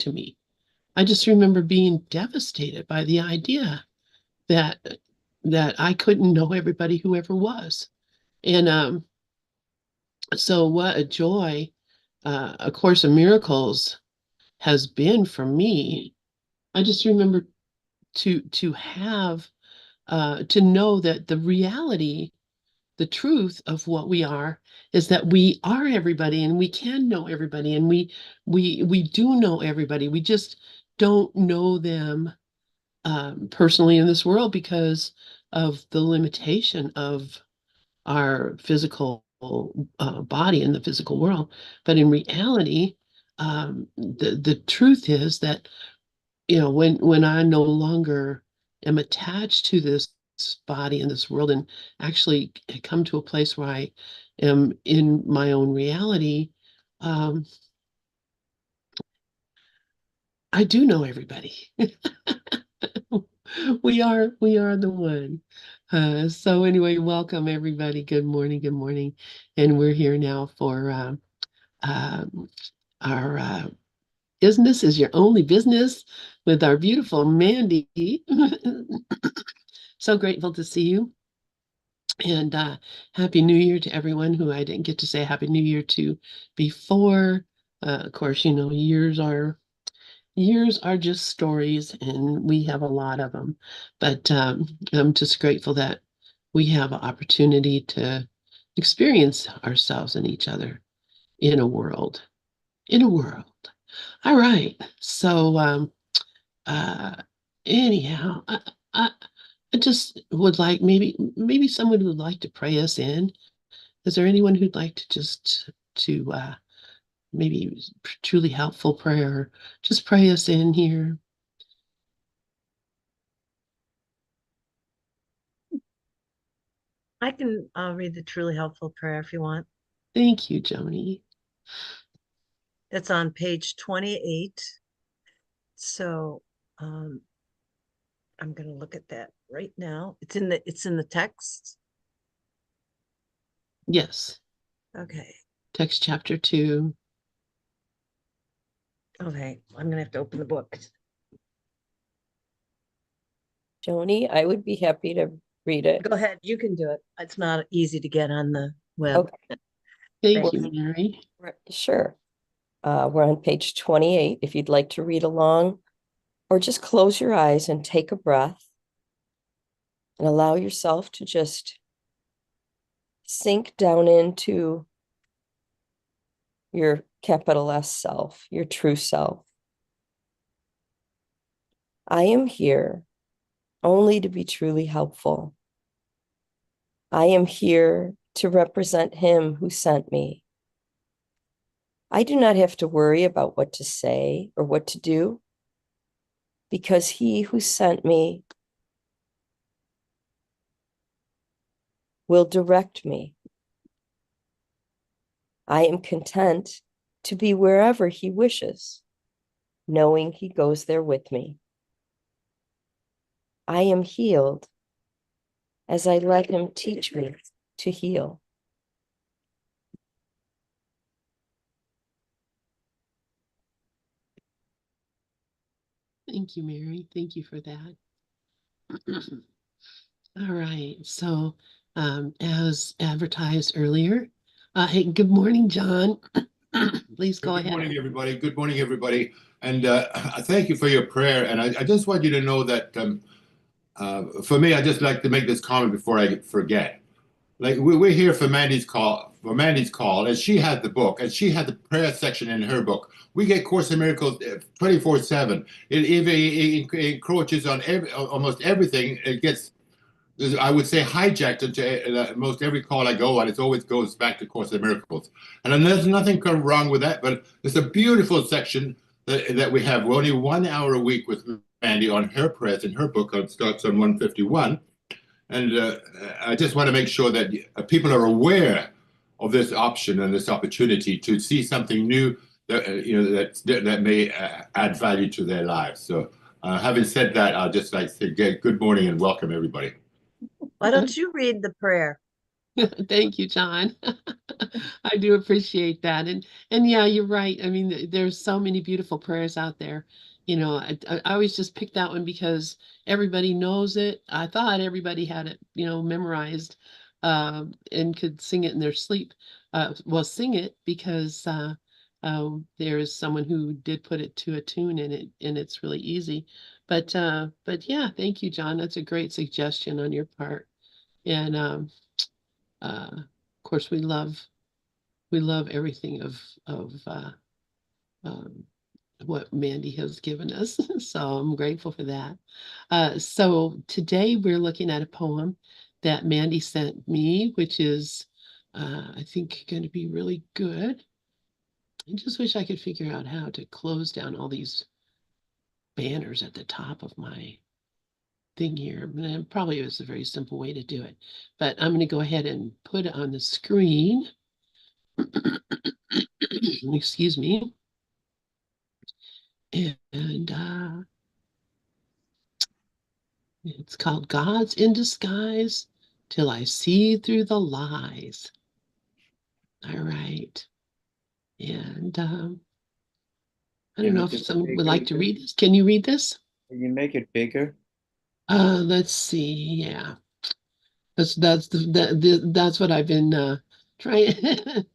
to me. I just remember being devastated by the idea that I couldn't know everybody who ever was. And so what a joy A Course in Miracles has been for me. I just remember to have to know that the reality, the truth of what we are is that we are everybody and we can know everybody and we do know everybody. We just don't know them personally in this world because of the limitation of our physical body in the physical world. But in reality, the truth is that when I no longer am attached to this body and this world and actually come to a place where I am in my own reality, um, I do know everybody. We are the one. So anyway, welcome everybody. Good morning, good morning. And we're here now for our Business is Your Only Business with our beautiful Mandi. So grateful to see you. And Happy New Year to everyone who I didn't get to say Happy New Year to before. Of course, years are just stories, and we have a lot of them. But I'm just grateful that we have an opportunity to experience ourselves and each other in a world. In a world. All right. So uh, anyhow, I just would like maybe someone would like to pray us in. Is there anyone who'd like to just to maybe truly helpful prayer? Just pray us in here. I can read the truly helpful prayer if you want. Thank you, Joni. It's on page 28. So I'm going to look at that right now. It's in the text. Yes. Okay. Text chapter 2. Okay. I'm going to have to open the book. Joni, I would be happy to read it. Go ahead. You can do it. It's not easy to get on the web. Okay. Thank you, Mary. Sure. We're on page 28. If you'd like to read along, or just close your eyes and take a breath and allow yourself to just sink down into your capital S self, your true self. I am here only to be truly helpful. I am here to represent him who sent me. I do not have to worry about what to say or what to do, because he who sent me will direct me. I am content to be wherever he wishes, knowing he goes there with me. I am healed as I let him teach me to heal. Thank you, Mary. Thank you for that. All right. So, as advertised earlier, hey, good morning, John. Please go ahead. Good morning, everybody. Good morning, everybody. And thank you for your prayer. And I just want you to know that for me, I just like to make this comment before I forget. Like we're here for Mandi's call, and she had the book, and she had the prayer section in her book. We get Course in Miracles 24/7. It encroaches on almost everything. It gets, I would say, hijacked into most every call I go on. It always goes back to Course in Miracles. And there's nothing wrong with that, but it's a beautiful section that we have. We're only 1 hour a week with Mandi on her prayers in her book. It starts on 151. And I just want to make sure that people are aware of this option and this opportunity to see something new that may add value to their lives. So having said that, I'll just like to say good morning and welcome everybody. Why don't you read the prayer? Thank you, John. I do appreciate that. And yeah, you're right. I mean, there's so many beautiful prayers out there. I always just pick that one because everybody knows it. I thought everybody had it, memorized, and could sing it in their sleep. Well, sing it because there's someone who did put it to a tune in it, and it's really easy. But yeah, thank you, John. That's a great suggestion on your part. And of course, we love everything of um, what Mandy has given us. So I'm grateful for that. So today we're looking at a poem that Mandy sent me, which is, I think, going to be really good. I just wish I could figure out how to close down all these banners at the top of my thing here. Probably is a very simple way to do it, but I'm going to go ahead and put it on the screen. Excuse me. And it's called Gods in Disguise Till I See Through the Lies. All right. And I don't Can know you if just someone would make like to it, read this. Can you read this? can you make it bigger? Let's see. Yeah. That's what I've been trying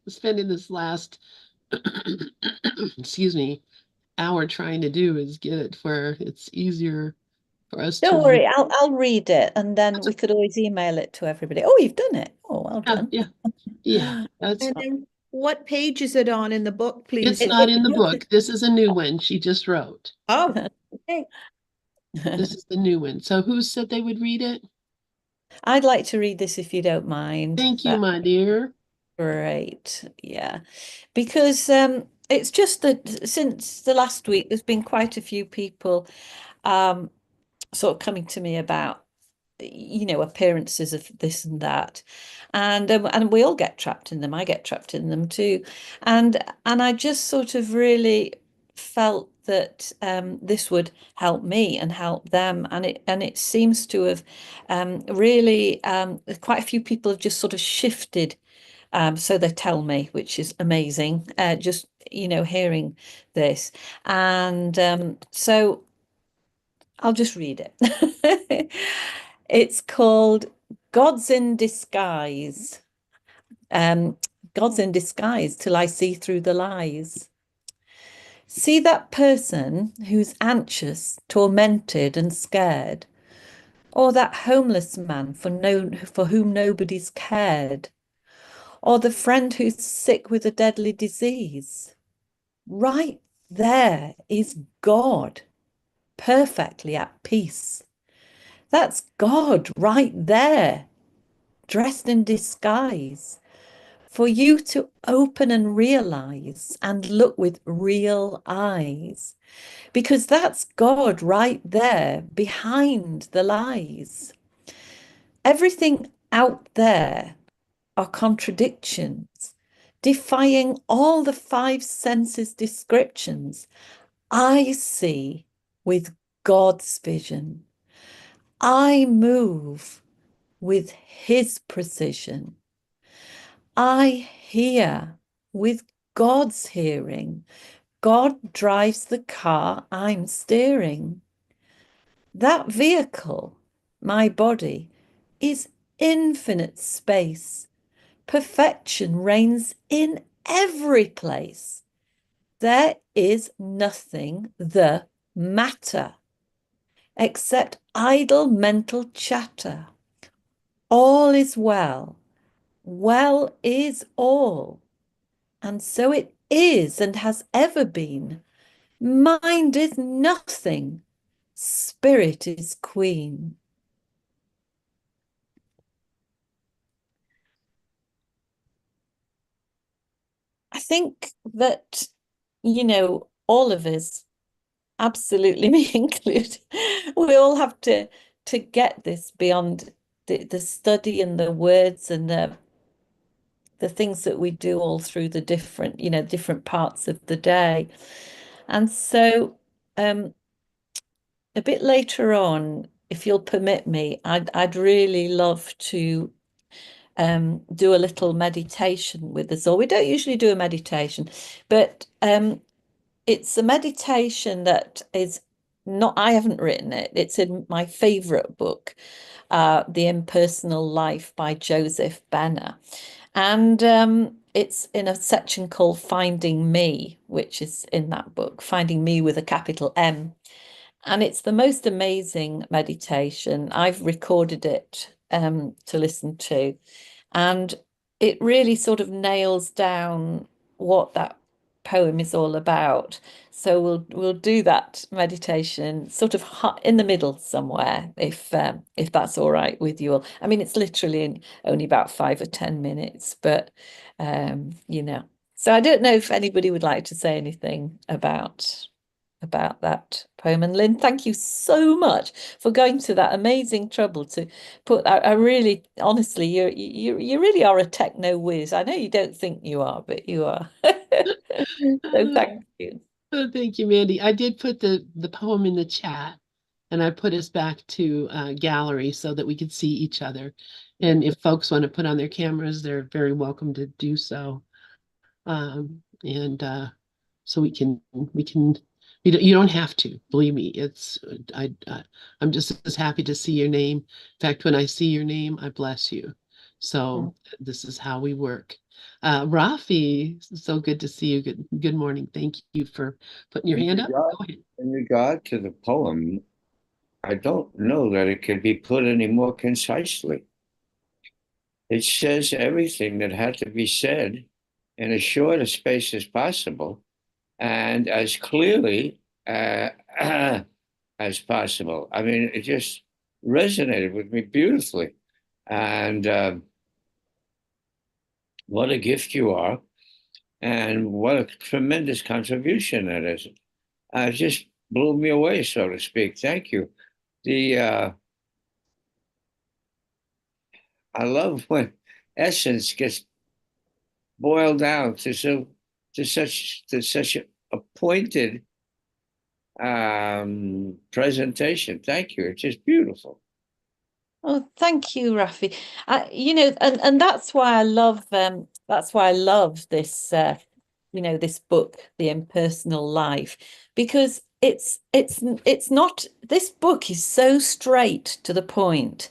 spending this last excuse me hour trying to do, is get it where it's easier for us to Don't read. worry, I'll read it and then we could always email it to everybody. Oh, you've done it. Oh, well Yeah, done. yeah, that's And fine. then what page is it on in the book, please? It's not in the book. This is a new one she just wrote. Oh, okay. This is the new one. So who said they would read it? I'd like to read this if you don't mind. Thank you, That's my dear. great. Yeah. Because it's just that since the last week, there's been quite a few people sort of coming to me about appearances of this and that, and we all get trapped in them. I get trapped in them too, and I just sort of really felt that this would help me and help them, and it seems to have really quite a few people have just sort of shifted. So they tell me, which is amazing. Just hearing this, and so I'll just read it. It's called Gods in Disguise. Um, Gods in Disguise Till I See Through the Lies. See that person who's anxious, tormented, and scared, or that homeless man for whom nobody's cared, or the friend who's sick with a deadly disease. Right there is God, perfectly at peace. That's God right there, dressed in disguise, for you to open and realize and look with real eyes, because that's God right there behind the lies. Everything out there are contradictions, defying all the five senses descriptions. I see with God's vision. I move with his precision. I hear with God's hearing. God drives the car I'm steering. That vehicle, my body, is infinite space. Perfection reigns in every place. There is nothing the matter except idle mental chatter. All is well. Well is all. And so it is and has ever been. Mind is nothing. Spirit is queen. I think that, all of us, absolutely me included, we all have to get this beyond the study and the words and the things that we do all through the different parts of the day. And so a bit later on, if you'll permit me, I'd really love to do a little meditation with us all. We don't usually do a meditation, but it's a meditation that is not, I haven't written it. It's in my favorite book, The Impersonal Life by Joseph Benner. And it's in a section called Finding Me, which is in that book, Finding Me with a capital M. And it's the most amazing meditation. I've recorded it to listen to. And it really sort of nails down what that poem is all about. So we'll do that meditation sort of in the middle somewhere, if that's all right with you all. I mean, it's literally only about 5 or 10 minutes, but you know. So I don't know if anybody would like to say anything about that poem. And Lynn, thank you so much for going to that amazing trouble to put that. I really, honestly, you really are a techno whiz. I know you don't think you are, but you are. So thank you. Oh, thank you, Mandy. I did put the poem in the chat, and I put us back to gallery so that we could see each other. And if folks want to put on their cameras, they're very welcome to do so. And so you don't have to, believe me. It's I'm just as happy to see your name. In fact, when I see your name, I bless you. So this is how we work. Rafi, so good to see you. Good morning. Thank you for putting your hand up. Go ahead. In regard to the poem, I don't know that it can be put any more concisely. It says everything that had to be said in as short a space as possible and as clearly as possible. I mean, it just resonated with me beautifully. And what a gift you are, and what a tremendous contribution that is. It just blew me away, so to speak. Thank you. I love when essence gets boiled down to such a pointed presentation. Thank you. It's just beautiful. Oh, thank you, Rafi. You know, and that's why I love this this book, The Impersonal Life, because it's not, this book is so straight to the point.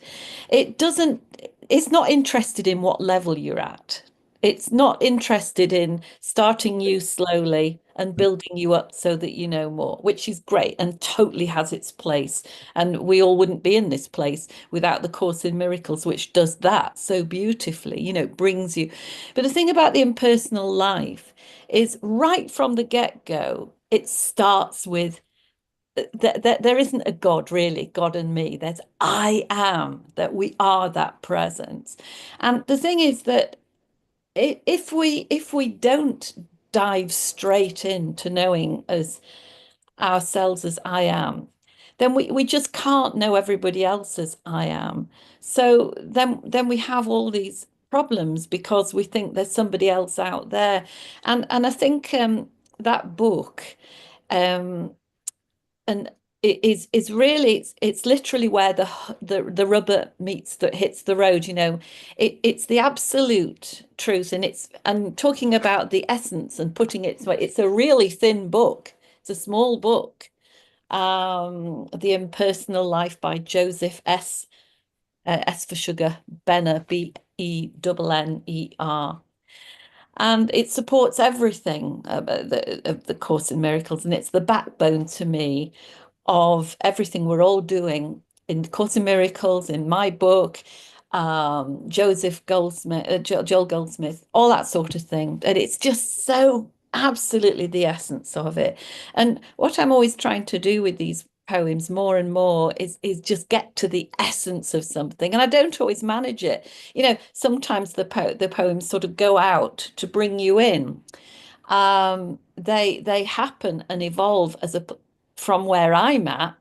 It's not interested in what level you're at. It's not interested in starting you slowly and building you up so that you know more, which is great and totally has its place. And we all wouldn't be in this place without the Course in Miracles, which does that so beautifully, brings you. But the thing about the impersonal life is right from the get-go, it starts with there isn't a God, really, God and me. There's I am, that we are that presence. And the thing is that if we don't dive straight into knowing as ourselves as I am, then we just can't know everybody else as I am. So then we have all these problems because we think there's somebody else out there. And I think that book and it is really, it's literally where the rubber hits the road. It's the absolute truth, and talking about the essence and putting it's a really thin book. It's a small book. The Impersonal Life by Joseph S for sugar, Benner, Benner. And it supports everything of the Course in Miracles, and it's the backbone to me of everything we're all doing in the Course in Miracles, in my book, Joseph Goldsmith, Joel Goldsmith, all that sort of thing. And it's just so absolutely the essence of it. And what I'm always trying to do with these poems more and more is just get to the essence of something. And I don't always manage it. Sometimes the poems sort of go out to bring you in. They happen and evolve from where I'm at,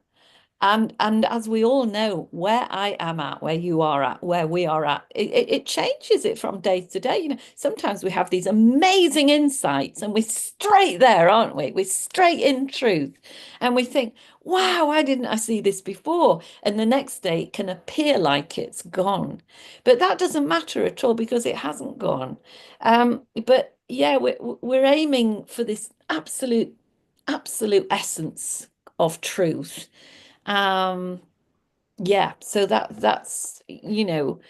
And as we all know, where I am at, where you are at, where we are at, it changes it from day to day. You know, sometimes we have these amazing insights and we're straight there, aren't we? We're straight in truth. And we think, wow, why didn't I see this before? And the next day it can appear like it's gone. But that doesn't matter at all because it hasn't gone. But yeah, we're aiming for this absolute essence of truth. Yeah, so that's, you know,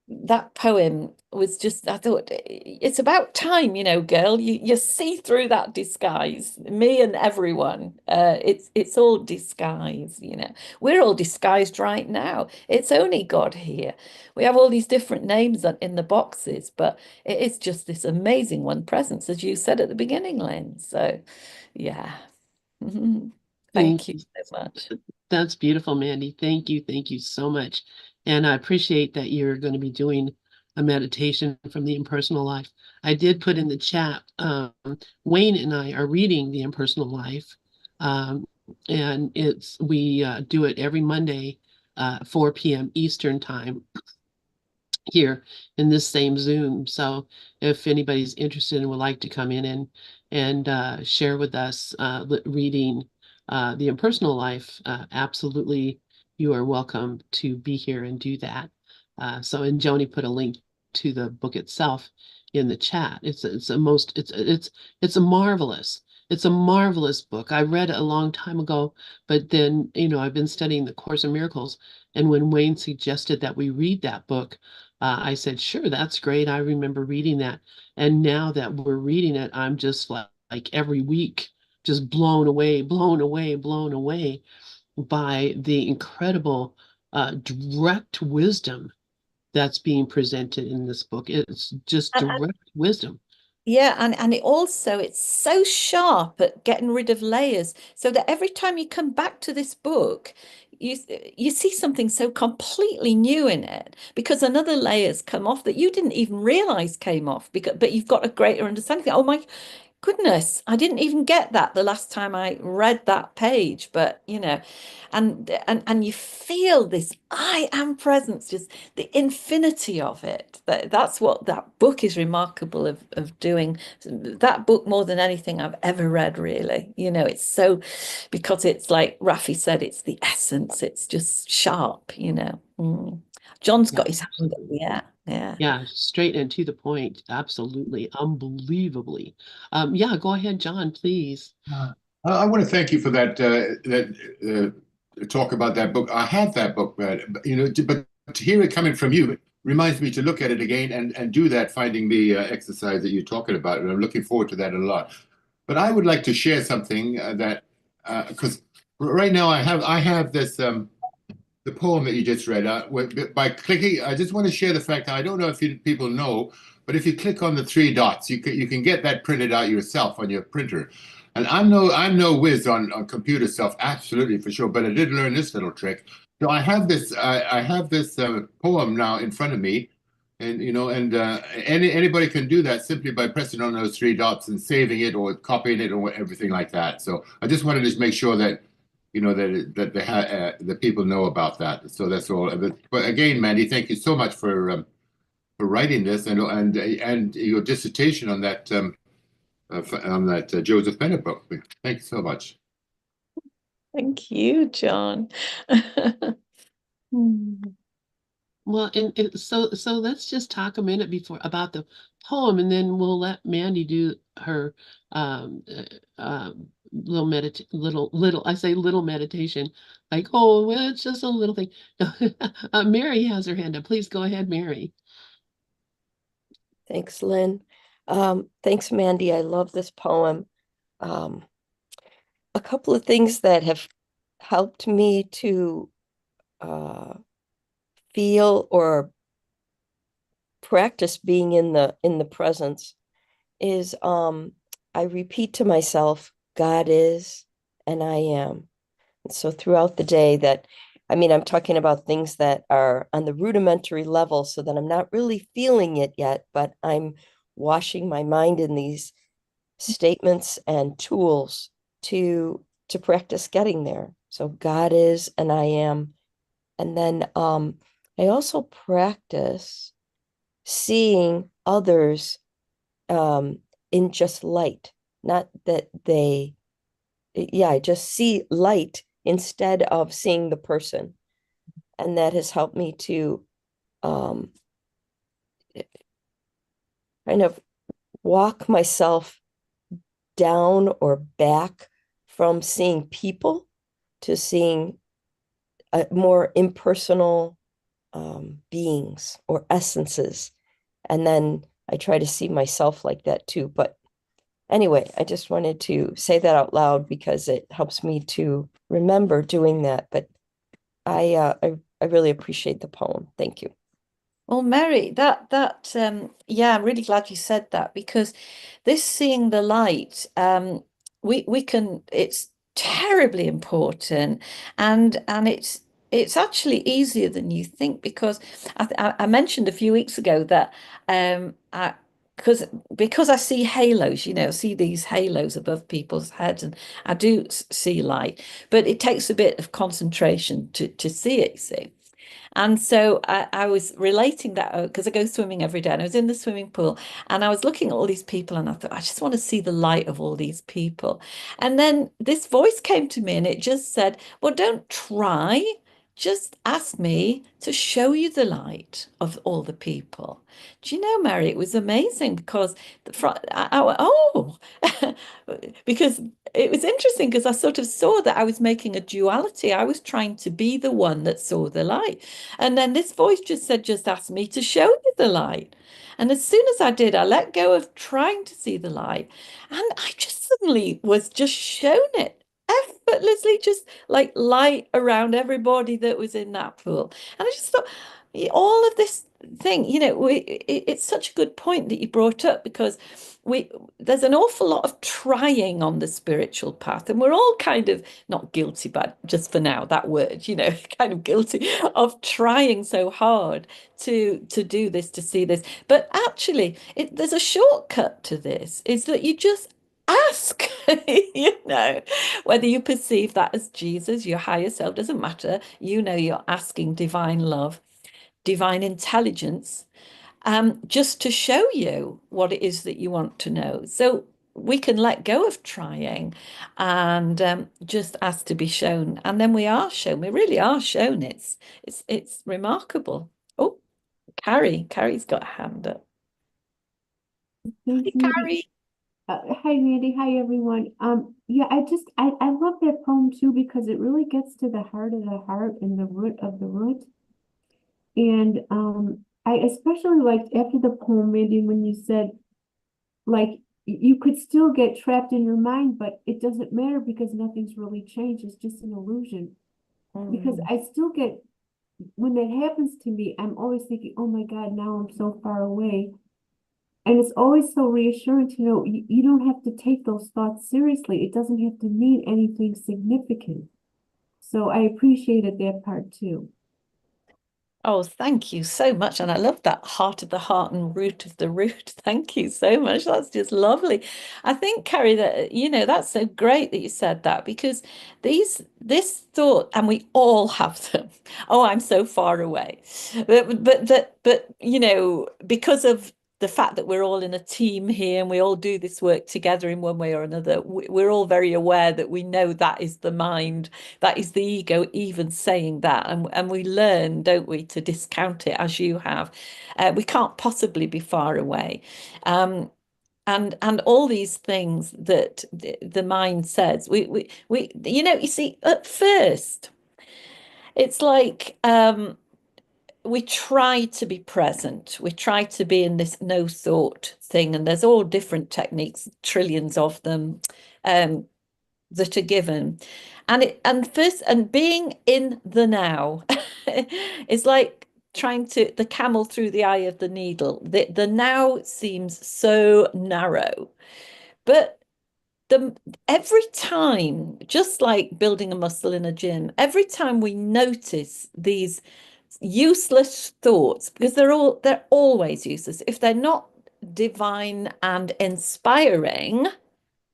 that poem was just, I thought it's about time, you know, girl, you see through that disguise, me and everyone. It's all disguise, you know. We're all disguised right now. It's only God here. We have all these different names in the boxes, but it is just this amazing one presence, as you said at the beginning, Lynn. So yeah. Thank you so much. That's beautiful, Mandy. Thank you. Thank you so much. And I appreciate that you're going to be doing a meditation from the impersonal life. I did put in the chat, Wayne and I are reading the impersonal life. And we do it every Monday, 4 p.m. Eastern time here in this same Zoom. So if anybody's interested and would like to come in and share with us reading the impersonal life, absolutely you are welcome to be here and do that. And Joni put a link to the book itself in the chat. It's a marvelous book. I read it a long time ago, but then, you know, I've been studying the Course in Miracles, and when Wayne suggested that we read that book, I said, sure, that's great. I remember reading that. And now that we're reading it, I'm just like every week, just blown away by the incredible direct wisdom that's being presented in this book. It's just direct wisdom. Yeah, and it's so sharp at getting rid of layers, so that every time you come back to this book, you see something so completely new in it, because another layer's come off that you didn't even realize came off, but you've got a greater understanding. Oh my goodness, I didn't even get that the last time I read that page. But you know, and you feel this I am presence, just the infinity of it. That's what that book is remarkable of doing. That book, more than anything I've ever read, really. You know, it's so, because it's like Rafi said, it's the essence. It's just sharp, you know. John's got his hand up. Yeah, straight and to the point. Absolutely. Unbelievably. Yeah, go ahead, John, please. I want to thank you for that talk about that book. I have that book, but to hear it coming from you reminds me to look at it again and do that finding me exercise that you're talking about. And I'm looking forward to that a lot. But I would like to share something that because right now I have this the poem that you just read. By clicking, I just want to share the fact that I don't know if people know, but if you click on the three dots, you can get that printed out yourself on your printer. And I'm no whiz on computer stuff, absolutely for sure, but I did learn this little trick. So I have this poem now in front of me, and anybody can do that simply by pressing on those three dots and saving it or copying it or everything like that. So I just wanted to make sure that that people know about that. So that's all. But again, Mandy, thank you so much for writing this and your dissertation on that Joseph Bennett book. Thank you so much. Thank you, John. Well, and so let's just talk a minute before about the poem, and then we'll let Mandy do her little meditation, like, oh, well, it's just a little thing. Mary has her hand up. Please go ahead, Mary. Thanks, Lynn. Thanks, Mandy. I love this poem. A couple of things that have helped me to feel or practice being in the presence is I repeat to myself, God is and I am. And so throughout the day I'm talking about things that are on the rudimentary level so that I'm not really feeling it yet, but I'm washing my mind in these statements and tools to practice getting there. So God is and I am. And then I also practice seeing others in just light, not that they, yeah, I just see light instead of seeing the person. And that has helped me to kind of walk myself down or back from seeing people to seeing more impersonal beings or essences. And then I try to see myself like that too. But anyway, I just wanted to say that out loud because it helps me to remember doing that. But I really appreciate the poem. Thank you. Well, Mary, yeah, I'm really glad you said that, because this seeing the light, we can, it's terribly important, and it's actually easier than you think, because I mentioned a few weeks ago that I because I see halos, see these halos above people's heads, and I do see light, but it takes a bit of concentration to see it, you see. And so I was relating that because I go swimming every day, and I was in the swimming pool and I was looking at all these people, and I thought, I just want to see the light of all these people. And then this voice came to me and it just said, well, don't try, just ask me to show you the light of all the people. Do you know, Mary, it was amazing because I went, oh, because it was interesting because I sort of saw that I was making a duality. I was trying to be the one that saw the light. And then this voice just said, just ask me to show you the light. And as soon as I did, I let go of trying to see the light. And I just suddenly was just shown it effortlessly, just like light around everybody that was in that pool. And I just thought, all of this thing, it's such a good point that you brought up, because there's an awful lot of trying on the spiritual path, and we're all kind of not guilty, but just for now, that word, kind of guilty of trying so hard to do this, to see this. But actually, there's a shortcut to this, is that you just ask, whether you perceive that as Jesus, your higher self, doesn't matter. You're asking divine love, divine intelligence, just to show you what it is that you want to know. So we can let go of trying and just ask to be shown, and then we are shown. We really are shown. It's remarkable. Oh, Carrie's got a hand up. Thanks, Hey, Mandy. Carrie. Hi, Mandy. Hi, everyone. Yeah, I love that poem too because it really gets to the heart of the heart and the root of the root. And I especially liked after the poem, Mandy, when you said like you could still get trapped in your mind, but it doesn't matter because nothing's really changed. It's just an illusion. Because I still get when that happens to me, I'm always thinking, oh my God, now I'm so far away. And it's always so reassuring to know you don't have to take those thoughts seriously. It doesn't have to mean anything significant. So I appreciated that part too. Oh, thank you so much. And I love that heart of the heart and root of the root. Thank you so much. That's just lovely. I think, Carrie, that, that's so great that you said that, because this thought, and we all have them. Oh, I'm so far away. But because of the fact that we're all in a team here and we all do this work together in one way or another, we're all very aware that we know that is the mind, that is the ego even saying that, and we learn, don't we, to discount it, as you have. We can't possibly be far away. And all these things that the mind says, you see, at first it's like we try to be present. We try to be in this no thought thing, and there's all different techniques, trillions of them, that are given. And being in the now is like trying to the camel through the eye of the needle. The now seems so narrow, but every time, just like building a muscle in a gym, every time we notice these useless thoughts, because they're always useless. If they're not divine and inspiring,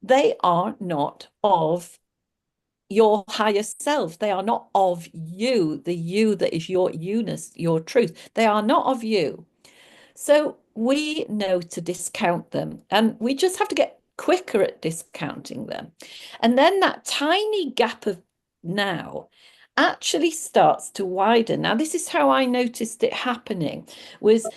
they are not of your higher self. They are not of you, the you that is your you-ness, your truth. They are not of you. So we know to discount them, and we just have to get quicker at discounting them. And then that tiny gap of now actually starts to widen. Now, this is how I noticed it happening, was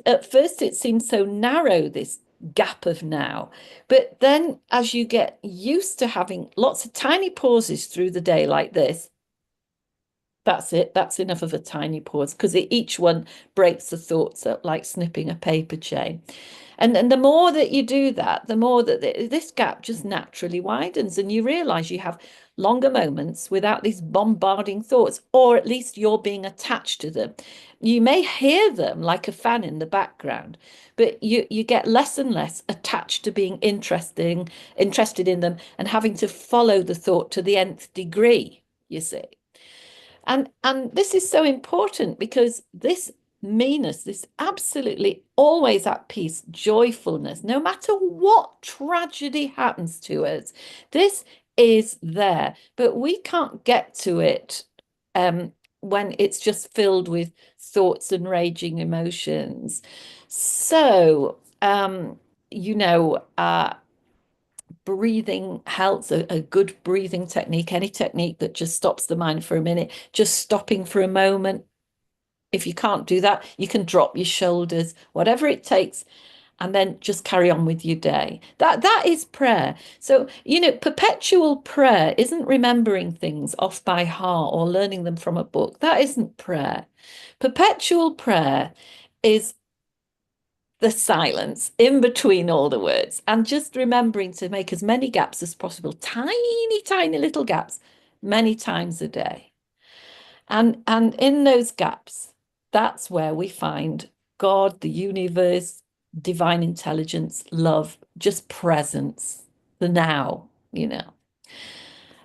at first it seemed so narrow, this gap of now. But then as you get used to having lots of tiny pauses through the day like this, that's it. That's enough of a tiny pause, because each one breaks the thoughts up like snipping a paper chain. And the more that you do that, the more that this gap just naturally widens, and you realize you have longer moments without these bombarding thoughts, or at least you're being attached to them. You may hear them like a fan in the background, but you get less and less attached to being interested in them and having to follow the thought to the nth degree, you see. And this is so important, because this meanness, this absolutely always at peace joyfulness, no matter what tragedy happens to us, this is there, but we can't get to it when it's just filled with thoughts and raging emotions. So you know, breathing helps, a good breathing technique, any technique that just stops the mind for a minute, just stopping for a moment. If you can't do that, you can drop your shoulders, whatever it takes, and then just carry on with your day. That is prayer. So, you know, perpetual prayer isn't remembering things off by heart or learning them from a book. That isn't prayer. Perpetual prayer is the silence in between all the words, and just remembering to make as many gaps as possible, tiny, tiny little gaps, many times a day. And in those gaps, that's where we find God, the universe, divine intelligence, love, just presence, the now, you know.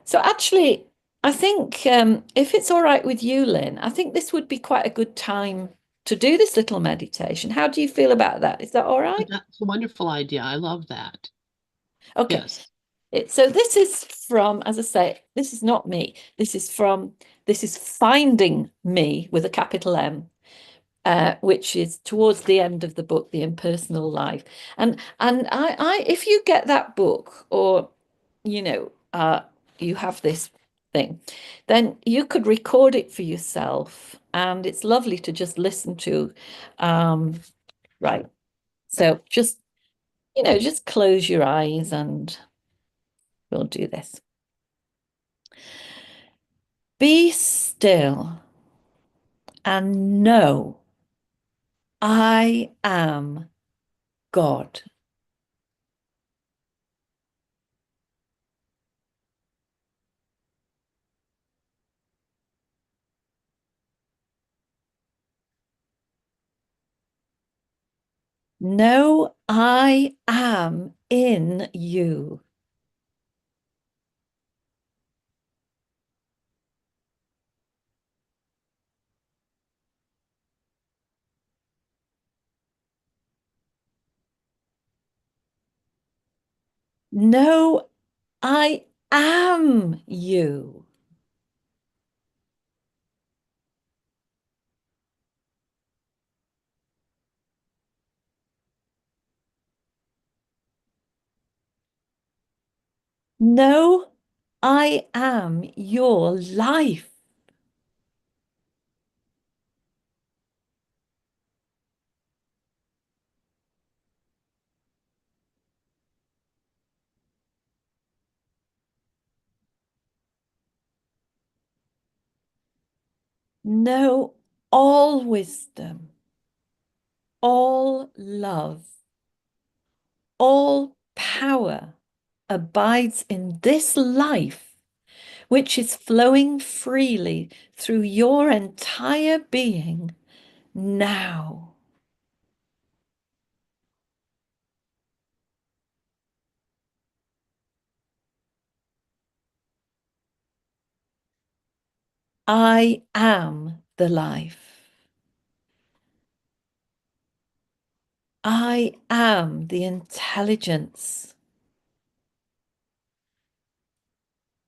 So actually, I think if it's all right with you, Lynn, I think this would be quite a good time to do this little meditation. How do you feel about that? Is that all right? That's a wonderful idea. I love that. Okay. Yes. So this is from, as I say, this is not me. This is Finding Me with a capital M, which is towards the end of the book, The Impersonal Life. And I if you get that book, or you know, you have this thing, then you could record it for yourself, and it's lovely to just listen to. Right. So just, you know, just close your eyes and we'll do this. Be still and know I am God. Know I am in you. Know I am you. Know I am your life. Know all wisdom, all love, all power abides in this life, which is flowing freely through your entire being now. I am the life. I am the intelligence.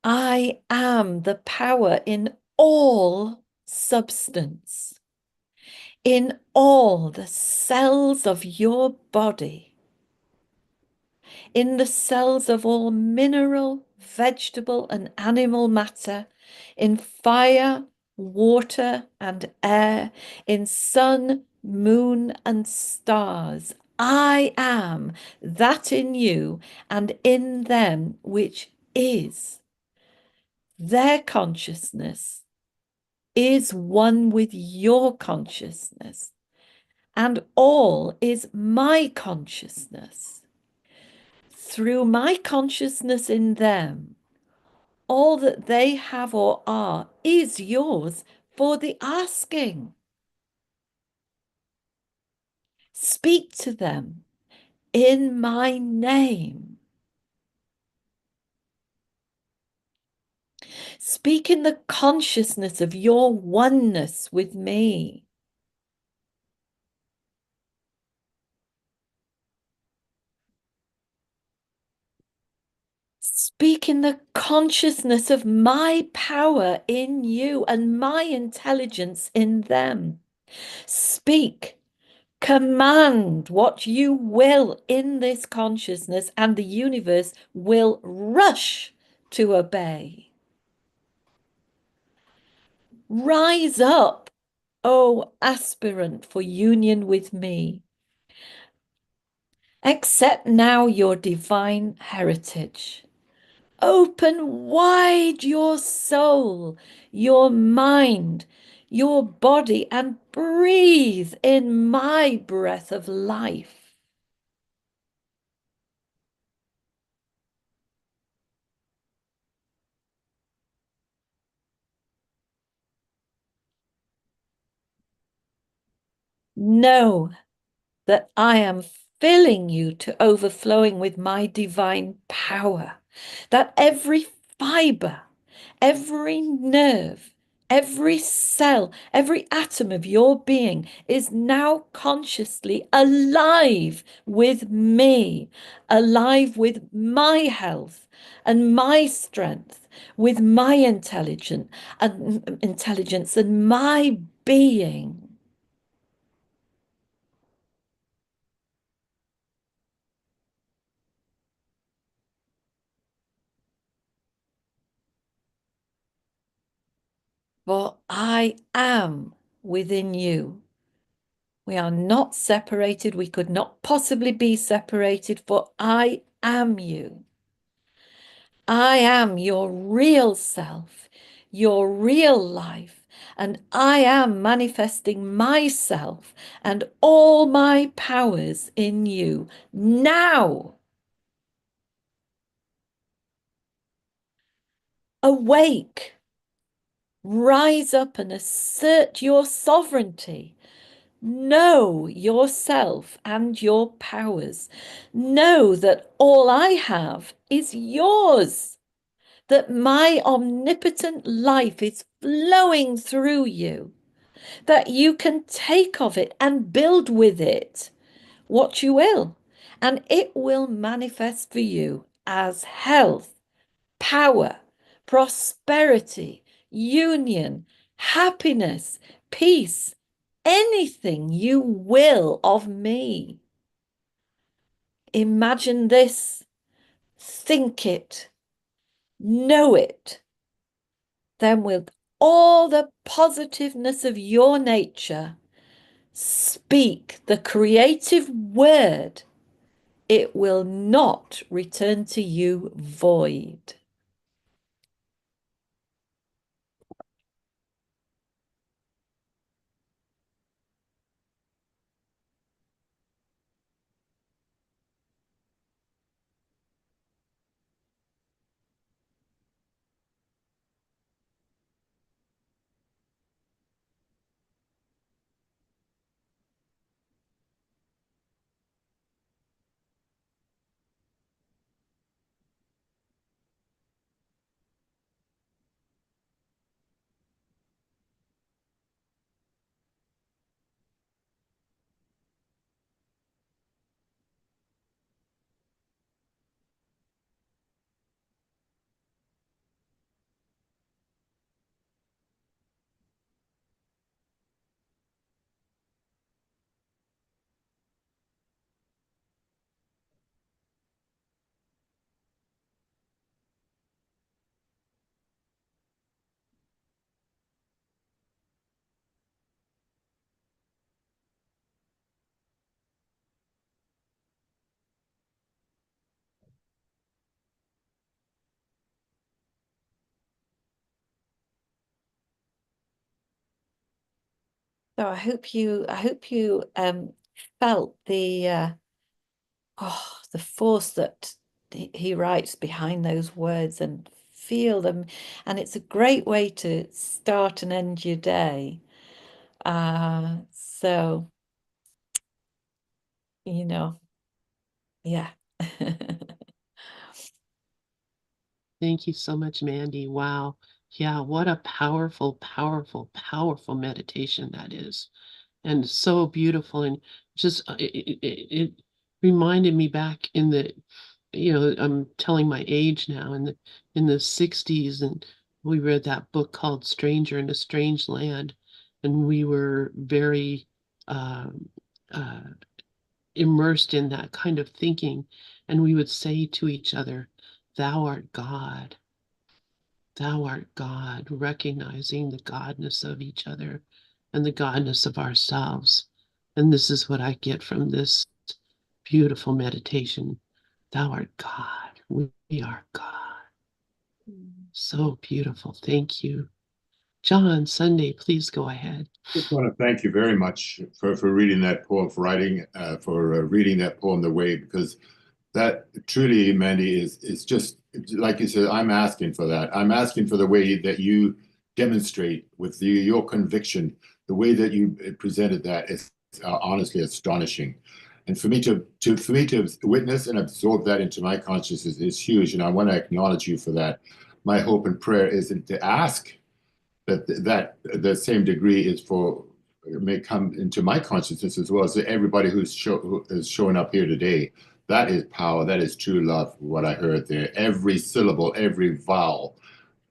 I am the power in all substance, in all the cells of your body, in the cells of all mineral, vegetable, and animal matter, in fire, water, and air, in sun, moon, and stars. I am that in you and in them which is. Their consciousness is one with your consciousness, and all is my consciousness. Through my consciousness in them, all that they have or are is yours for the asking. Speak to them in my name. Speak in the consciousness of your oneness with me. Speak in the consciousness of my power in you and my intelligence in them. Speak, command what you will in this consciousness, and the universe will rush to obey. Rise up, O aspirant for union with me. Accept now your divine heritage. Open wide your soul, your mind, your body, and breathe in my breath of life. Know that I am filling you to overflowing with my divine power, that every fiber, every nerve, every cell, every atom of your being is now consciously alive with me, alive with my health and my strength, with my intelligence and my being. For I am within you. We are not separated. We could not possibly be separated, for I am you. I am your real self, your real life, and I am manifesting myself and all my powers in you now. Awake, rise up and assert your sovereignty. Know yourself and your powers. Know that all I have is yours, that my omnipotent life is flowing through you, that you can take of it and build with it what you will, and it will manifest for you as health, power, prosperity, union, happiness, peace, anything you will of me. Imagine this, think it, know it. Then with all the positiveness of your nature, speak the creative word. It will not return to you void. So I hope you felt the the force that he writes behind those words and feel them. And it's a great way to start and end your day. So, you know, yeah. Thank you so much, Mandy. Wow. Yeah, what a powerful, powerful, powerful meditation that is. And so beautiful. And just it reminded me back in the, I'm telling my age now, in the 60s, and we read that book called Stranger in a Strange Land. And we were very um, uh, immersed in that kind of thinking. And we would say to each other, "Thou art God. Thou art God," recognizing the godness of each other and the godness of ourselves. And this is what I get from this beautiful meditation. Thou art God. We are God. So beautiful. Thank you. John Sunday, please go ahead. I just want to thank you very much for reading that poem, for reading that poem the way, because that truly, Mandy, is just like you said. I'm asking for that. I'm asking for the way that you demonstrate with your conviction, the way that you presented that is honestly astonishing. And for me to witness and absorb that into my consciousness is huge. And I want to acknowledge you for that. My hope and prayer isn't to ask that the same degree is for may come into my consciousness as well as everybody who is showing up here today. That is power. That is true love. What I heard there, every syllable, every vowel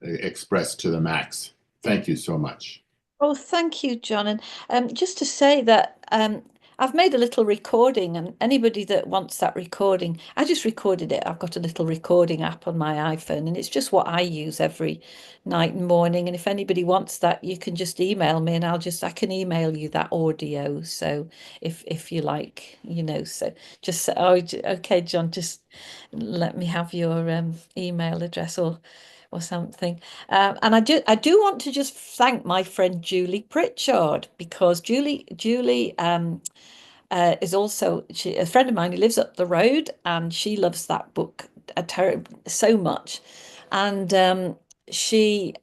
expressed to the max. Thank you so much. Oh, thank you, John. And just to say that I've made a little recording, and anybody that wants that recording, I just recorded it. I've got a little recording app on my iPhone, and it's just what I use every night and morning. And if anybody wants that, you can just email me, and I can email you that audio. So if you like, so just okay, John, just let me have your email address or something. And I do want to just thank my friend Julie Pritchard, because Julie is also a friend of mine who lives up the road, and she loves that book so much. And she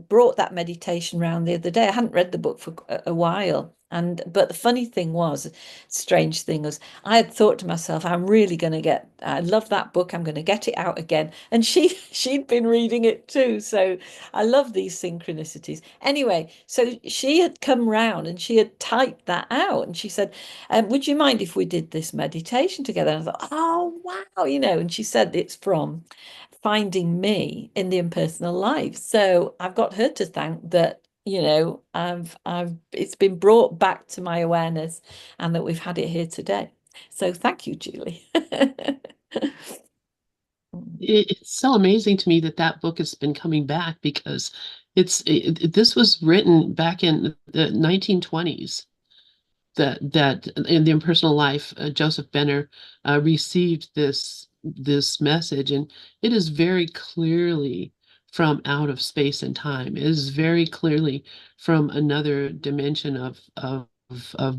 brought that meditation round the other day. I hadn't read the book for a while. But the funny thing was, strange thing was, I had thought to myself, I love that book. I'm going to get it out again. And she'd been reading it too. So I love these synchronicities. Anyway, so she had come round and she had typed that out, and she said, would you mind if we did this meditation together? And I thought, oh, wow, and she said it's from finding me in the impersonal life. So I've got her to thank that, it's been brought back to my awareness, and that we've had it here today. So thank you, Julie. It's so amazing to me that book has been coming back, because this was written back in the 1920s. That in the impersonal life, Joseph Benner received this message, and it is very clearly from out of space and time. It is very clearly from another dimension of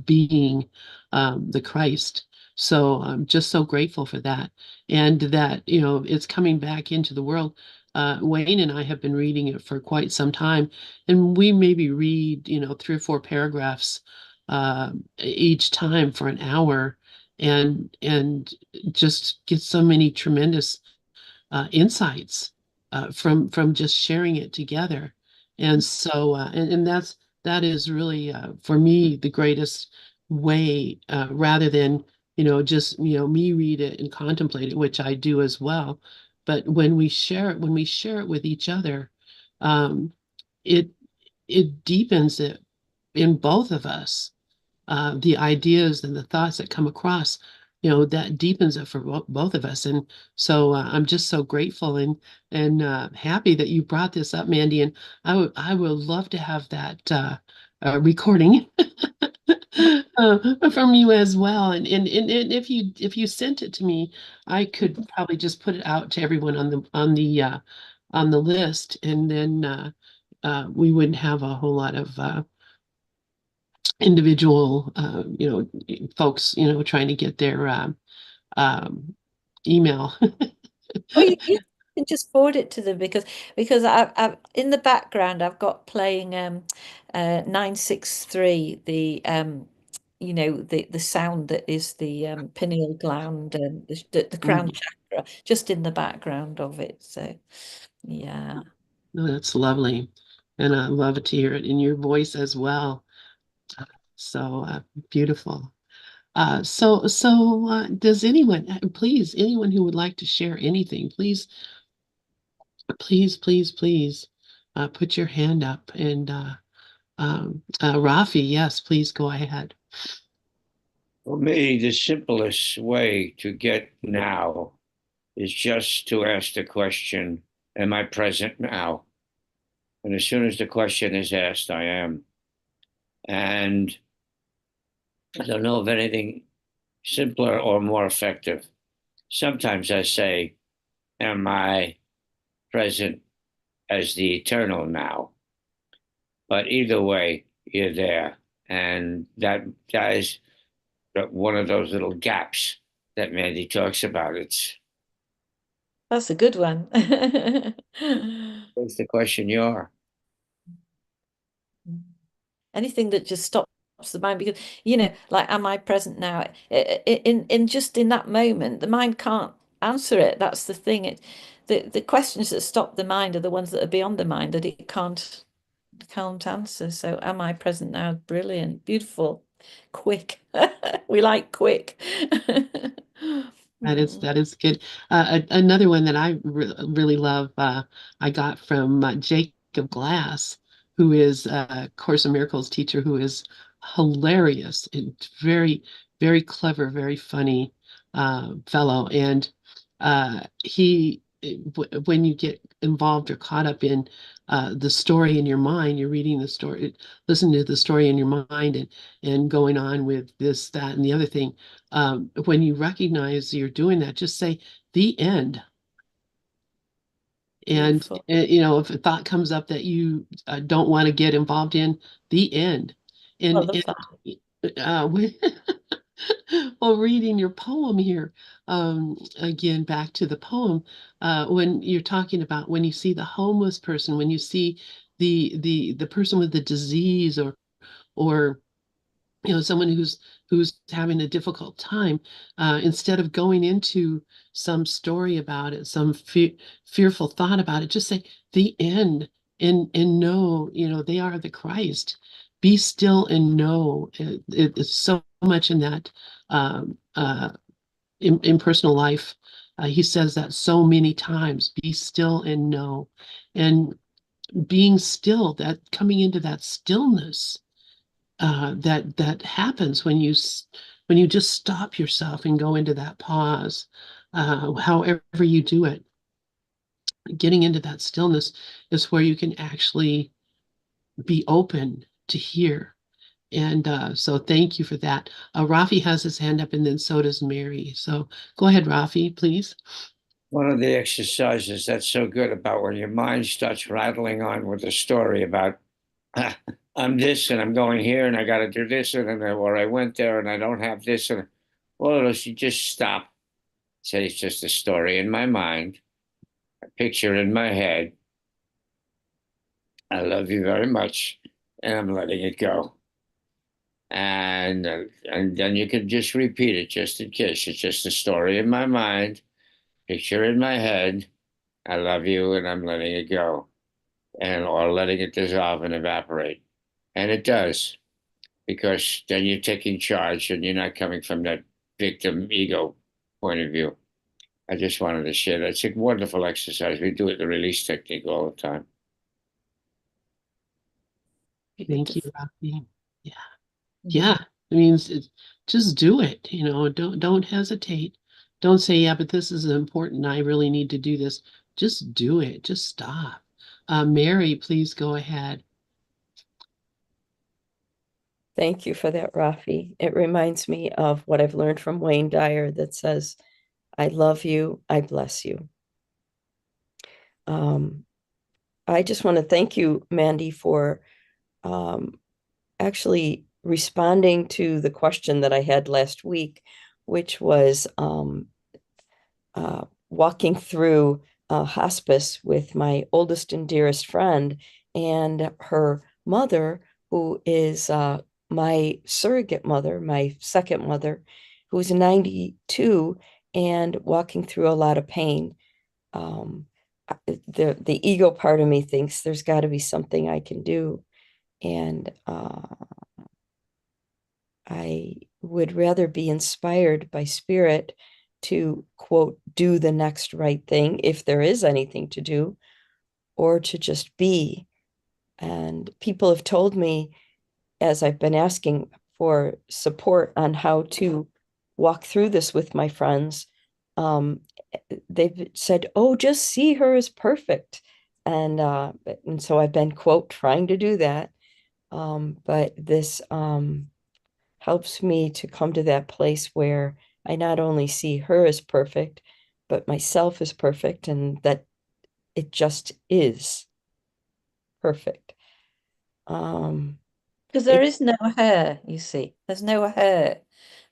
being, the Christ. So I'm just so grateful for that, and that it's coming back into the world. Wayne and I have been reading it for quite some time, and we maybe read 3 or 4 paragraphs each time for an hour, and just get so many tremendous insights from just sharing it together. And so and that is really for me the greatest way, rather than just me read it and contemplate it, which I do as well. But when we share it with each other, um, it it deepens it in both of us, the ideas and the thoughts that come across, that deepens it for both of us. And so I'm just so grateful and happy that you brought this up, Mandy. And I would love to have that recording from you as well. And if you sent it to me, I could probably just put it out to everyone on the list, and then we wouldn't have a whole lot of individual, folks, trying to get their email. Oh, you can just forward it to them because I've in the background I've got playing 963 the sound that is the pineal gland and the crown chakra just in the background of it. So yeah. No, that's lovely. And I love to hear it in your voice as well. So beautiful. Does anyone, please, anyone who would like to share anything, please, please, put your hand up. And Rafi, yes, please go ahead. For me, the simplest way to get now is just to ask the question, am I present now? And as soon as the question is asked, I am. And I don't know of anything simpler or more effective. Sometimes I say, am I present as the eternal now? But either way, you're there. And that is one of those little gaps that Mandi talks about. That's a good one. What's the question you are? Anything that just stops the mind, because like, am I present now? In that moment, the mind can't answer it. That's the thing. The questions that stop the mind are the ones that are beyond the mind that it can't answer. So am I present now? Brilliant, beautiful, quick. We like quick. That is good. Another one that I really love, I got from Jacob Glass, who is a Course in Miracles teacher, who is hilarious and very, very clever, very funny fellow. And when you get involved or caught up in the story in your mind, you're reading the story, listening to the story in your mind, and going on with this, that, and the other thing. When you recognize you're doing that, just say the end. And Beautiful. if a thought comes up that you don't want to get involved in, the end. I And, love that. well, reading your poem here, again, back to the poem, when you're talking about when you see the homeless person, when you see the person with the disease, or someone who's having a difficult time, instead of going into some story about it, some fearful thought about it, just say the end, and know they are the Christ. Be still and know. It's so much in that, in personal life. He says that so many times: be still and know. And being still, that coming into that stillness, that happens when you just stop yourself and go into that pause, however you do it. Getting into that stillness is where you can actually be open to hear. And so thank you for that. Rafi has his hand up, and then so does Mary. So go ahead, Rafi, please. One of the exercises that's so good about when your mind starts rattling on with a story about, I'm this and I'm going here and I got to do this, or I went there and I don't have this, and all of those, you just stop. Say it's just a story in my mind, a picture in my head. I love you very much, and I'm letting it go. And then you can just repeat it just in case. It's just a story in my mind, picture in my head. I love you, and I'm letting it go, or letting it dissolve and evaporate. And it does, because then you're taking charge and you're not coming from that victim ego point of view. I just wanted to share that. It's a wonderful exercise. We do it the release technique all the time. Thank you, Rafi. Yeah. Yeah. It means just do it. Don't hesitate. Don't say, yeah, but this is important. I really need to do this. Just do it. Just stop. Mary, please go ahead. Thank you for that, Rafi. It reminds me of what I've learned from Wayne Dyer that says, I love you, I bless you. I just want to thank you, Mandi, for actually responding to the question that I had last week, which was walking through hospice with my oldest and dearest friend and her mother, who is my surrogate mother, my second mother, who's 92 and walking through a lot of pain. The ego part of me thinks there's got to be something I can do. And I would rather be inspired by spirit to, quote, do the next right thing, if there is anything to do, or to just be. And people have told me, as I've been asking for support on how to walk through this with my friends, they've said, oh, just see her as perfect. And so I've been, quote, trying to do that. But this helps me to come to that place where I not only see her as perfect, but myself as perfect, and that it just is perfect. Because there is no her, you see. There's no her.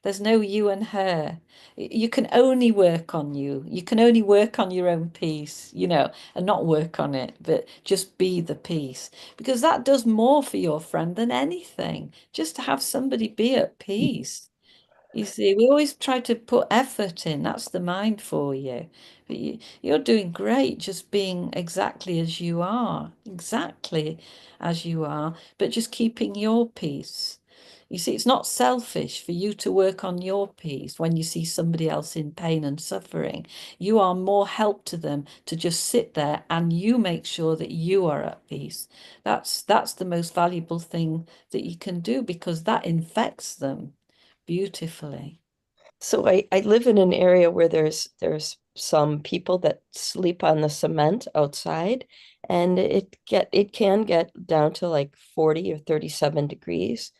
There's no you and her. You can only work on you. You can only work on your own peace, and not work on it, but just be the peace. Because that does more for your friend than anything. Just to have somebody be at peace. You see, we always try to put effort in. That's the mind for you. But you're doing great just being exactly as you are, but just keeping your peace. You see, it's not selfish for you to work on your peace when you see somebody else in pain and suffering. You are more help to them to just sit there and you make sure that you are at peace. That's the most valuable thing that you can do because that infects them beautifully. So I live in an area where there's some people that sleep on the cement outside, and it can get down to like 40 or 37 degrees.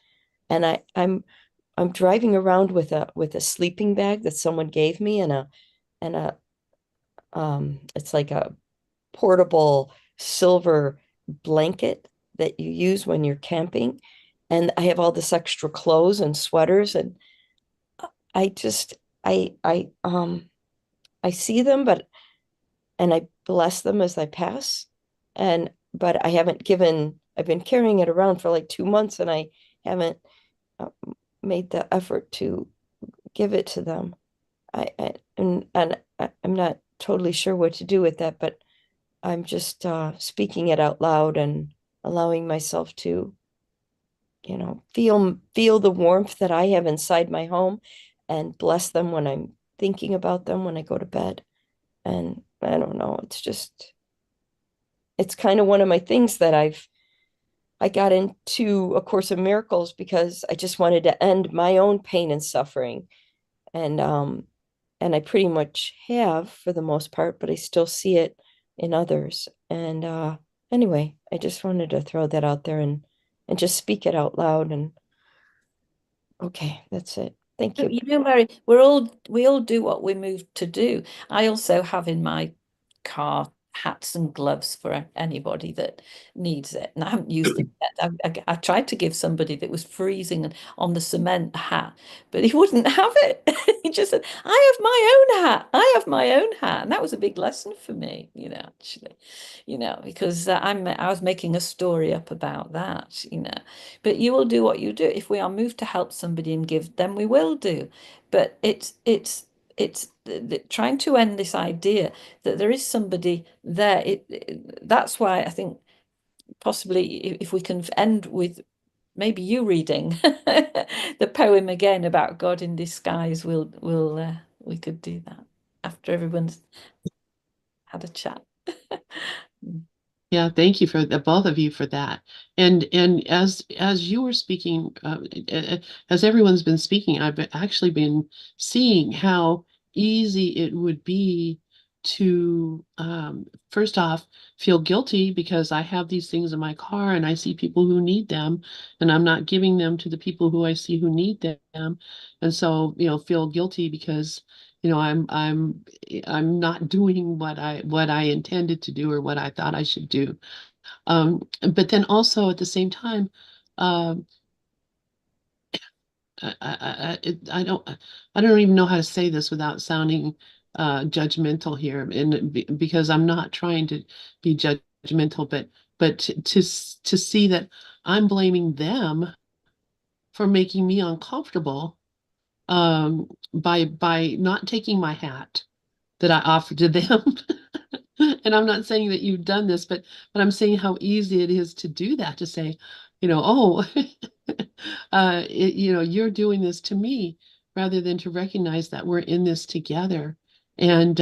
And I'm driving around with a sleeping bag that someone gave me, and a it's like a portable silver blanket that you use when you're camping. And I have all this extra clothes and sweaters, and I just I see them, and I bless them as I pass. But I've been carrying it around for like 2 months, and I haven't uh, made the effort to give it to them. I'm not totally sure what to do with that, but I'm just speaking it out loud and allowing myself to, feel the warmth that I have inside my home, and bless them when I'm thinking about them when I go to bed. And I don't know, it's kind of one of my things that I got into A Course in Miracles because I just wanted to end my own pain and suffering. And I pretty much have for the most part, but I still see it in others. And anyway, I just wanted to throw that out there and just speak it out loud. And okay, that's it. Thank you. Mary, we all do what we're moved to do. I also have in my car hats and gloves for anybody that needs it. And I haven't used it yet. I tried to give somebody that was freezing on the cement a hat, but he wouldn't have it. He just said, I have my own hat. I have my own hat. And that was a big lesson for me, actually, because I was making a story up about that, but you will do what you do. If we are moved to help somebody and give, then we will do. But it's trying to end this idea that there is somebody there. That's why I think possibly if we can end with maybe you reading the poem again about God in disguise, we could do that after everyone's had a chat. Yeah, thank you for the both of you for that. And as you were speaking, as everyone's been speaking, actually been seeing how easy it would be to first off feel guilty because I have these things in my car and I see people who need them, and I'm not giving them to the people who I see who need them, and so feel guilty because I'm not doing what I intended to do or what I thought I should do. But then also at the same time, um, I don't even know how to say this without sounding judgmental here, and because I'm not trying to be judgmental, but to see that I'm blaming them for making me uncomfortable by not taking my hat that I offered to them. And I'm not saying that you've done this, but I'm saying how easy it is to do that, to say, oh, you're doing this to me, rather than to recognize that we're in this together. And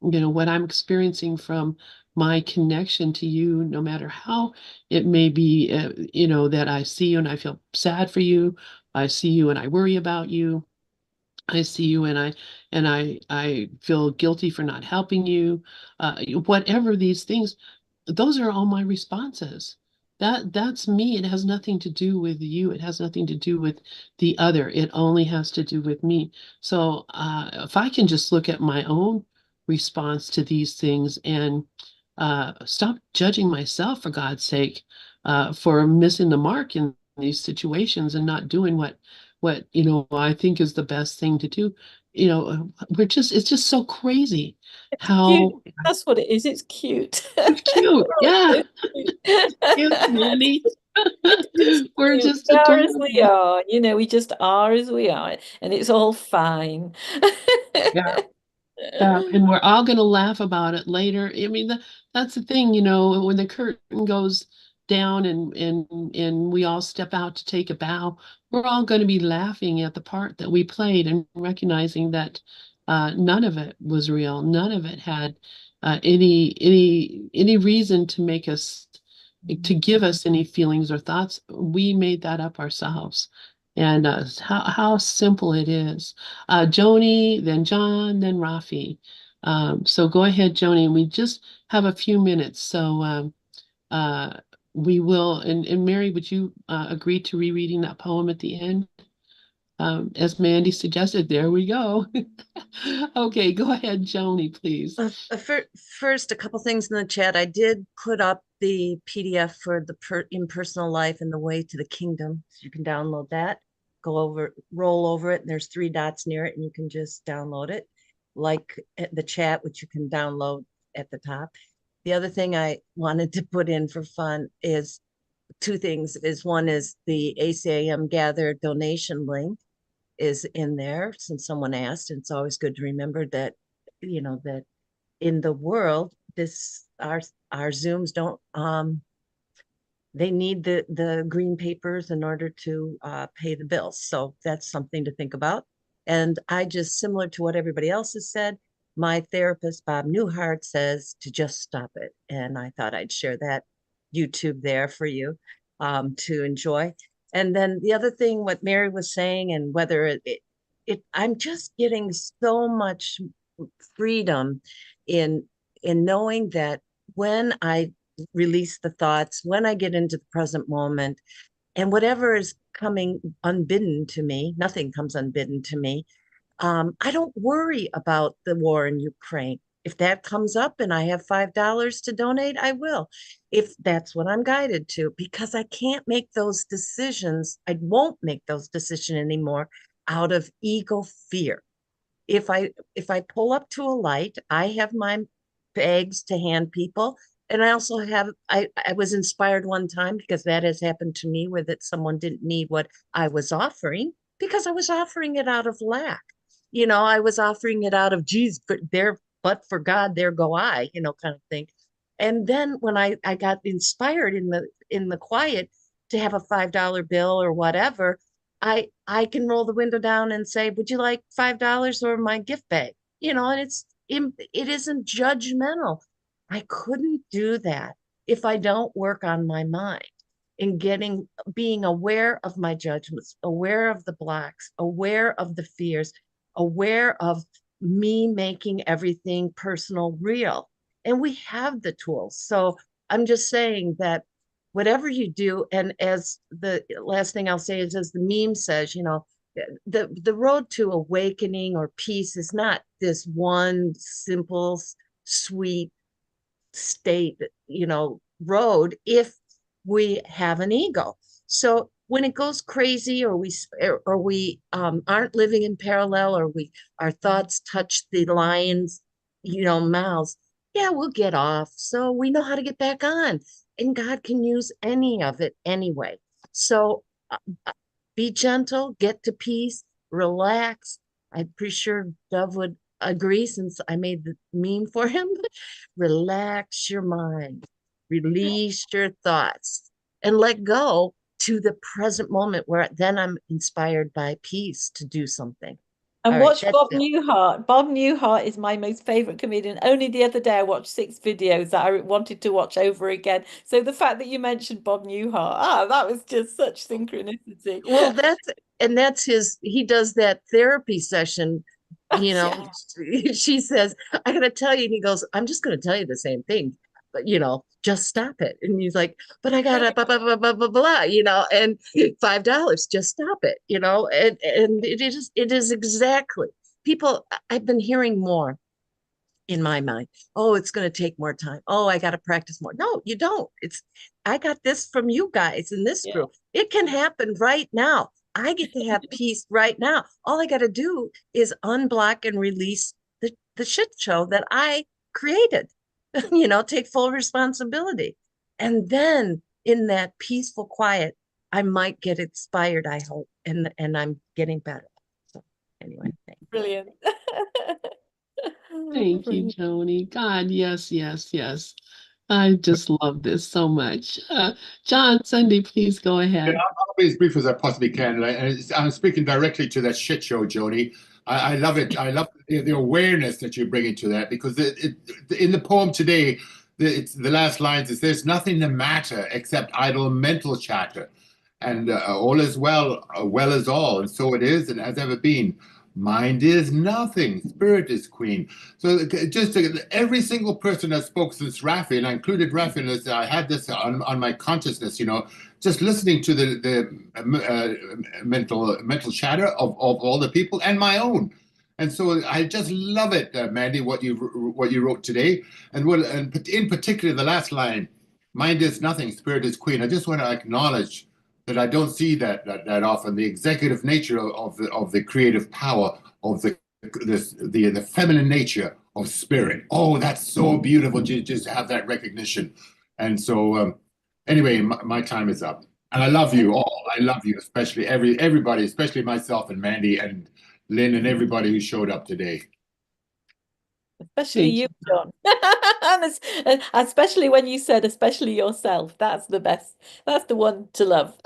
what I'm experiencing from my connection to you, no matter how it may be, that I see you and I feel sad for you, I see you and I worry about you. I see you and I feel guilty for not helping you. Whatever these things, those are all my responses. That's me. It has nothing to do with you. It has nothing to do with the other. It only has to do with me. So if I can just look at my own response to these things and stop judging myself, for God's sake, for missing the mark in these situations and not doing what I think is the best thing to do. It's just so crazy Cute. how That's what it is. It's cute. it's cute. Yeah, It's cute, Mandy. We're cute. just We are as we adorable. are. We just are as we are, and it's all fine. Yeah. Yeah, and we're all going to laugh about it later. I mean, that's the thing, when the curtain goes down and we all step out to take a bow, we're all going to be laughing at the part that we played and recognizing that none of it was real. None of it had any reason to make us to give us any feelings or thoughts. We made that up ourselves. And how simple it is. Joni, then John, then Rafi. So go ahead, Joni. We just have a few minutes. So we will, and Mary, would you agree to rereading that poem at the end? As Mandy suggested, there we go. Okay, go ahead, Joni, please. First, a couple things in the chat. I did put up the PDF for the impersonal life and the way to the kingdom. So you can download that, roll over it, and there's 3 dots near it, and you can just download it, like the chat, which you can download at the top. The other thing I wanted to put in for fun is 2 things. One is the ACIM Gather donation link is in there, since someone asked, and it's always good to remember that, that in the world, our Zooms don't, they need the green papers in order to pay the bills. So that's something to think about. And I just, similar to what everybody else has said, my therapist, Bob Newhart, says to just stop it. And I thought I'd share that YouTube there for you to enjoy. And then the other thing, what Mary was saying, and whether I'm just getting so much freedom in knowing that when I release the thoughts, when I get into the present moment, and whatever is coming unbidden to me, nothing comes unbidden to me. I don't worry about the war in Ukraine. If that comes up and I have $5 to donate, I will, if that's what I'm guided to, because I can't make those decisions. I won't make those decisions anymore out of ego fear. If I pull up to a light, I have my bags to hand people. And I also have, I was inspired one time, because that has happened to me, where that someone didn't need what I was offering, because I was offering it out of lack. I was offering it out of, geez, but for God, there go I, kind of thing. And then when I got inspired in the quiet to have a $5 bill or whatever, I can roll the window down and say, would you like $5 or my gift bag? And it isn't judgmental. I couldn't do that if I don't work on my mind in being aware of my judgments, aware of the blocks, aware of the fears, aware of me making everything personal real. And we have the tools. So I'm just saying that whatever you do, and as the last thing I'll say is, as the meme says, the road to awakening or peace is not this one simple, sweet state, road, if we have an ego. So when it goes crazy, or we aren't living in parallel, or our thoughts touch the lion's, mouths, yeah, we'll get off. So we know how to get back on, and God can use any of it anyway. So be gentle, get to peace, relax. I'm pretty sure Dove would agree, since I made the meme for him. Relax your mind, release your thoughts, and let go to the present moment, where then I'm inspired by peace to do something. And All right, watch that's Bob it. Newhart. Bob Newhart is my most favorite comedian. Only the other day I watched 6 videos that I wanted to watch over again. So the fact that you mentioned Bob Newhart, that was just such synchronicity. Well, that's he does that therapy session, Yeah. she says, I gotta tell you, and he goes, I'm just gonna tell you the same thing, but just stop it. And he's like, but I gotta blah blah blah blah blah blah, and $5, just stop it, and it is exactly people. I've been hearing more in my mind. Oh, it's going to take more time. Oh, I got to practice more. No, you don't. I got this from you guys in this Yeah. group. It can happen right now. I get to have peace right now. All I got to do is unblock and release the shit show that I created, take full responsibility. And then in that peaceful quiet, I might get inspired, I hope. And I'm getting better. So anyway, thanks. Brilliant. Thank you, Brilliant. Joni. God, yes, yes, yes. I just love this so much. John, Sunday, please go ahead. I'll be as brief as I possibly can. I'm speaking directly to that shit show, Joni. I love it. I love the awareness that you're bringing to that, because in the poem today, the last lines is, there's nothing the matter except idle mental chatter, and all is well, well is all, and so it is and has ever been. Mind is nothing, spirit is queen. So just every single person that spoke since Rafi, and I included Rafi, as I had this on my consciousness, just listening to the mental chatter of all the people and my own. And so I just love it, Mandy, what you wrote today, and in particular the last line, "Mind is nothing, spirit is queen." I just want to acknowledge that I don't see that often. The executive nature of the creative power of the feminine nature of spirit. Oh, that's so beautiful to just have that recognition. And so anyway, my time is up. And I love you all. I love you, especially everybody, especially myself and Mandy and Lynn and everybody who showed up today. Especially Thank you, you. John. And especially when you said, especially yourself. That's the best. That's the one to love.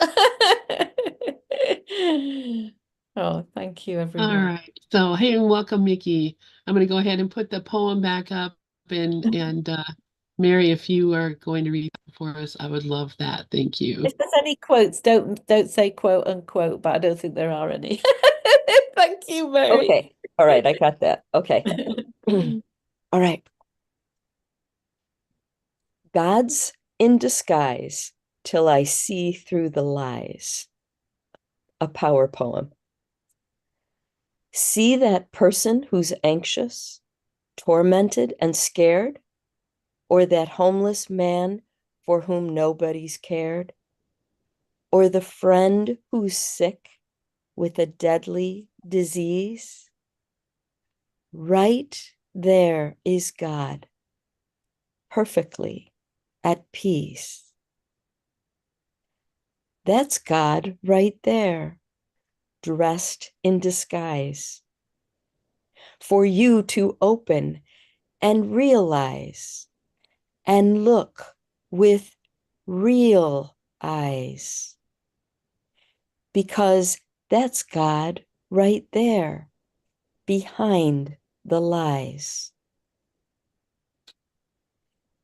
Oh, thank you, All everyone. right. So, hey, and welcome, Mickey. I'm going to go ahead and put the poem back up, and Mary, if you are going to read for us, I would love that. Thank you. If there's any quotes, don't say quote unquote, but I don't think there are any. Thank you, Mary. Okay. All right. I got that. Okay. All right. God's in disguise till I see through the lies. A power poem. See that person who's anxious, tormented, and scared, or that homeless man for whom nobody's cared, or the friend who's sick with a deadly disease. Right there is God, perfectly at peace. That's God right there, dressed in disguise, for you to open and realize and look with real eyes. Because that's God right there, behind the lies.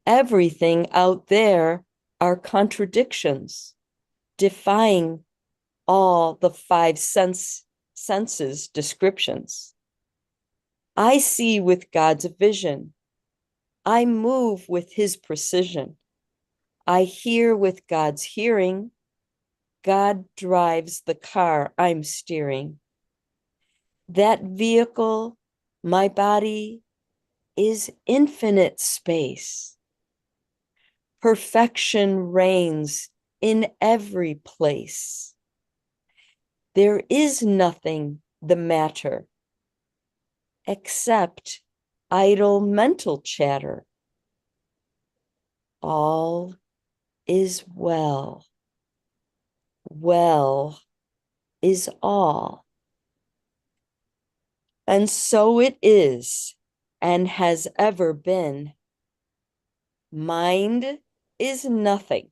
Everything out there are contradictions, defying all the 5 senses descriptions. I see with God's vision. I move with his precision. I hear with God's hearing. God drives the car I'm steering. That vehicle, my body, is infinite space. Perfection reigns in every place. There is nothing the matter except idle mental chatter. All is well. Well is all. And so it is and has ever been. Mind is nothing.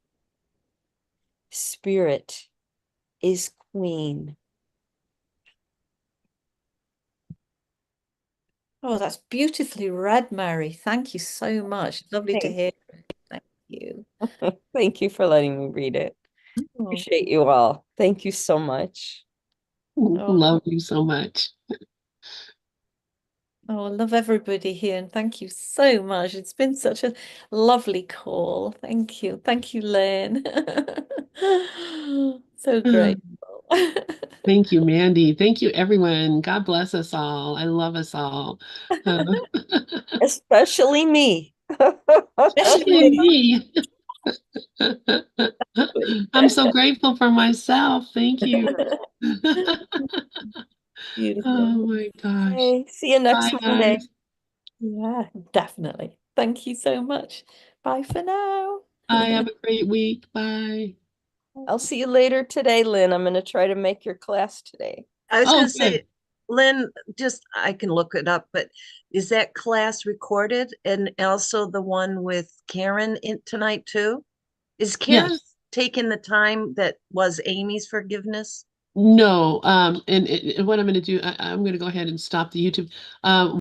Spirit is queen. Oh, that's beautifully read, Mary. Thank you so much. Lovely to Thanks. hear. Thank you. Thank you for letting me read it. Oh, Appreciate you all. Thank you so much. Love you so much. oh, I love everybody here, and thank you so much. It's been such a lovely call. Thank you. Thank you, Lynn. So great. Thank you, Mandy. Thank you, everyone. God bless us all. I love us all. Especially me. Especially me. I'm so grateful for myself. Thank you. Beautiful. Oh my gosh. Okay, see you next Bye, Monday. guys. Yeah, definitely. Thank you so much. Bye for now. Bye. Have a great week. Bye. I'll see you later today, Lynn. I'm going to try to make your class today. I was Oh, gonna say, good. Lynn, just, I can look it up, but is that class recorded? And also the one with Karen in tonight too? Is Karen Yes. taking the time that was Amy's forgiveness? No. And what I'm going to do, I'm going to go ahead and stop the YouTube.